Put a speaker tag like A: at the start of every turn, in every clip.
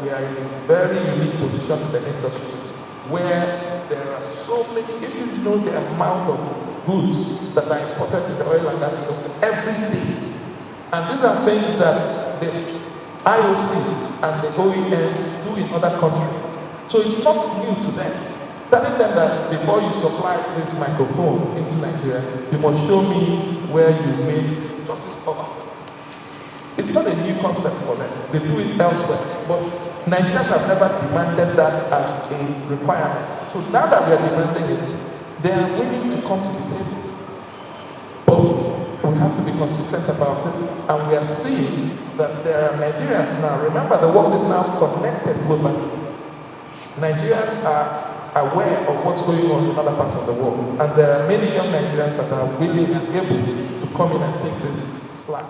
A: we are in a very unique position in the industry where there are so many, if you know the amount of goods that are imported in the oil and gas industry every day, and these are things that the IOCs and the OEMs do in other countries. So it's not new to them. Telling them that before you supply this microphone into Nigeria, you must show me where you made just this cover. It's not a new concept for them. They do it elsewhere. But Nigerians have never demanded that as a requirement. So now that we are demanding it, they are willing to come to the table. But we have to be consistent about it. And we are seeing that there are Nigerians now. Remember, the world is now connected globally. Nigerians are aware of what's going on in other parts of the world. And there are many young Nigerians that are willing and able to come in and take this slack.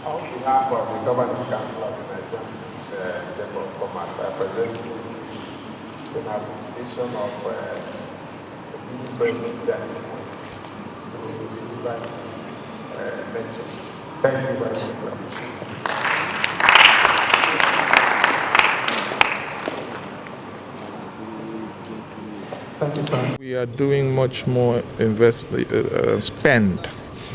B: On behalf of the Governing Council of the Nigerian Chamber of Commerce, I present you an appreciation of the meeting president that is to deliver lecture. Thank you very much.
A: Thank you, sir.
C: We are doing much more spend.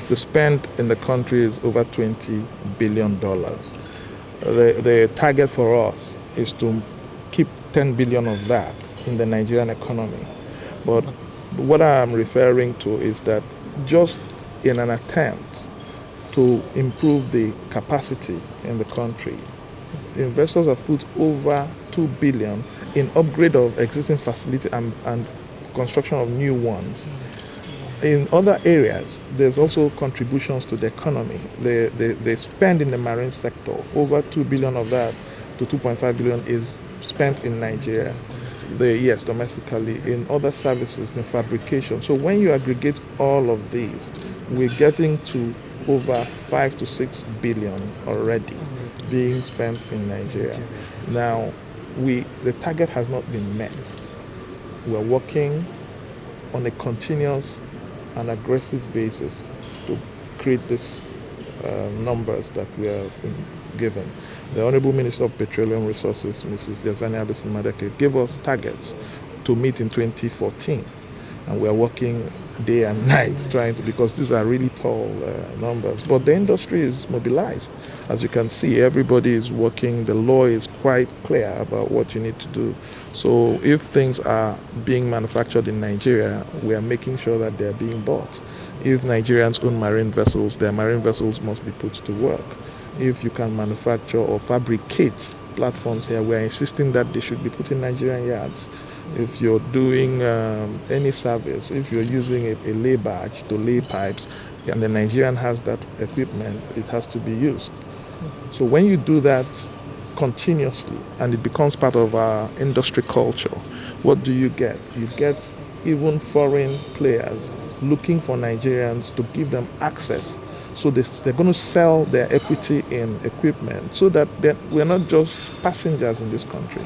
C: The spend in the country is over $20 billion. The target for us is to keep 10 billion of that in the Nigerian economy. But what I'm referring to is that just in an attempt to improve the capacity in the country, investors have put over 2 billion in upgrade of existing facility and construction of new ones. In other areas, there's also contributions to the economy. They spend in the marine sector. Over 2 billion of that to 2.5 billion is spent in Nigeria. Yes, domestically, in other services, in fabrication. So when you aggregate all of these, we're getting to over 5 to 6 billion already being spent in Nigeria. Now, the target has not been met. We're working on a continuous and aggressive basis to create these numbers that we have been given. The Honorable Minister of Petroleum Resources, Mrs. Diazani Addison Madeke, gave us targets to meet in 2014. And we are working day and night trying to, because these are really tall numbers. But the industry is mobilized. As you can see, everybody is working. The law is quite clear about what you need to do. So if things are being manufactured in Nigeria, we are making sure that they're being bought. If Nigerians own marine vessels, their marine vessels must be put to work. If you can manufacture or fabricate platforms here, we are insisting that they should be put in Nigerian yards. If you're doing any service, if you're using a lay barge to lay pipes, and the Nigerian has that equipment, it has to be used. So when you do that continuously and it becomes part of our industry culture, what do you get? You get even foreign players looking for Nigerians to give them access. So they're going to sell their equity in equipment so that we're not just passengers in this country.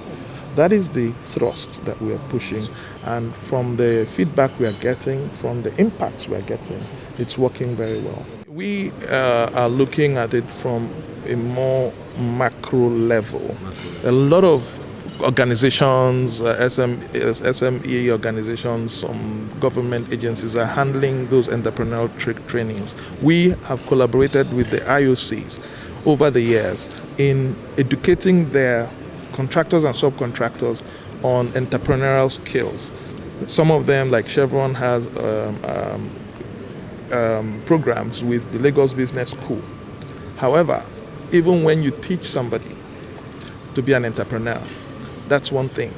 C: That is the thrust that we are pushing, and from the feedback we are getting, from the impacts we are getting, it's working very well. We are looking at it from a more macro level. A lot of organizations, SME organizations, some government agencies are handling those entrepreneurial trainings. We have collaborated with the IOCs over the years in educating their contractors and subcontractors on entrepreneurial skills. Some of them, like Chevron, has programs with the Lagos Business School. However, even when you teach somebody to be an entrepreneur, that's one thing.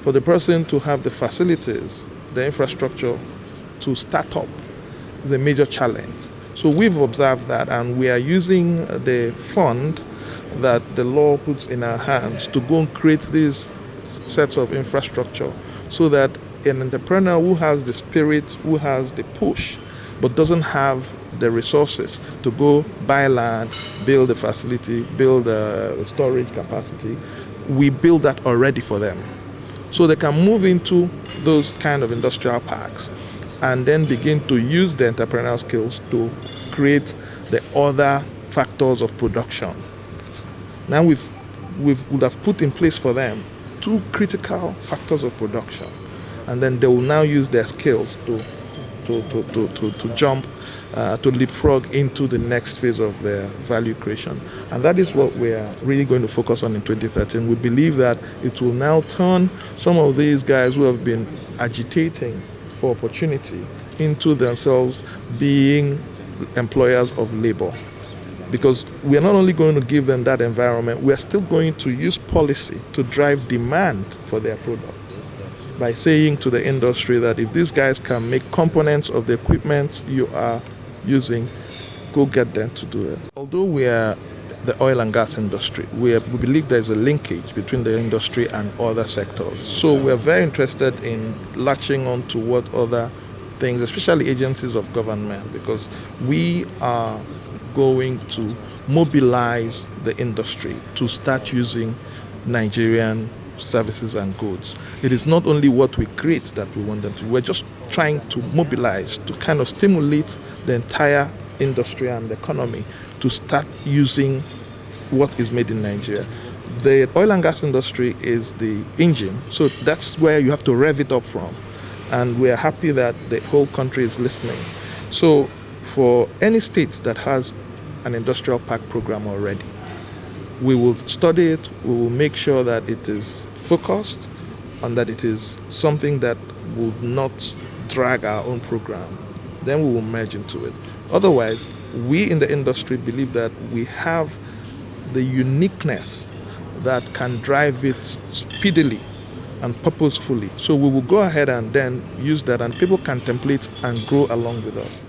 C: For the person to have the facilities, the infrastructure to start up is a major challenge. So we've observed that, and we are using the fund that the law puts in our hands to go and create these sets of infrastructure so that an entrepreneur who has the spirit, who has the push, but doesn't have the resources to go buy land, build a facility, build a storage capacity, we build that already for them. So they can move into those kind of industrial parks and then begin to use the entrepreneurial skills to create the other factors of production. Now we would have put in place for them 2 critical factors of production, and then they will now use their skills to jump, to leapfrog into the next phase of their value creation. And that is what we are really going to focus on in 2013. We believe that it will now turn some of these guys who have been agitating for opportunity into themselves being employers of labor. Because we are not only going to give them that environment, we are still going to use policy to drive demand for their products by saying to the industry that if these guys can make components of the equipment you are using, go get them to do it. Although we are the oil and gas industry, we believe there is a linkage between the industry and other sectors. So we are very interested in latching on to what other things, especially agencies of government, because we are going to mobilize the industry to start using Nigerian services and goods. It is not only what we create that we want them to. We're just trying to mobilize, to kind of stimulate the entire industry and economy to start using what is made in Nigeria. The oil and gas industry is the engine, so that's where you have to rev it up from. And we are happy that the whole country is listening. So for any state that has an industrial park program already, we will study it, we will make sure that it is focused and that it is something that will not drag our own program. Then we will merge into it. Otherwise, we in the industry believe that we have the uniqueness that can drive it speedily and purposefully. So we will go ahead and then use that, and people can template and grow along with us.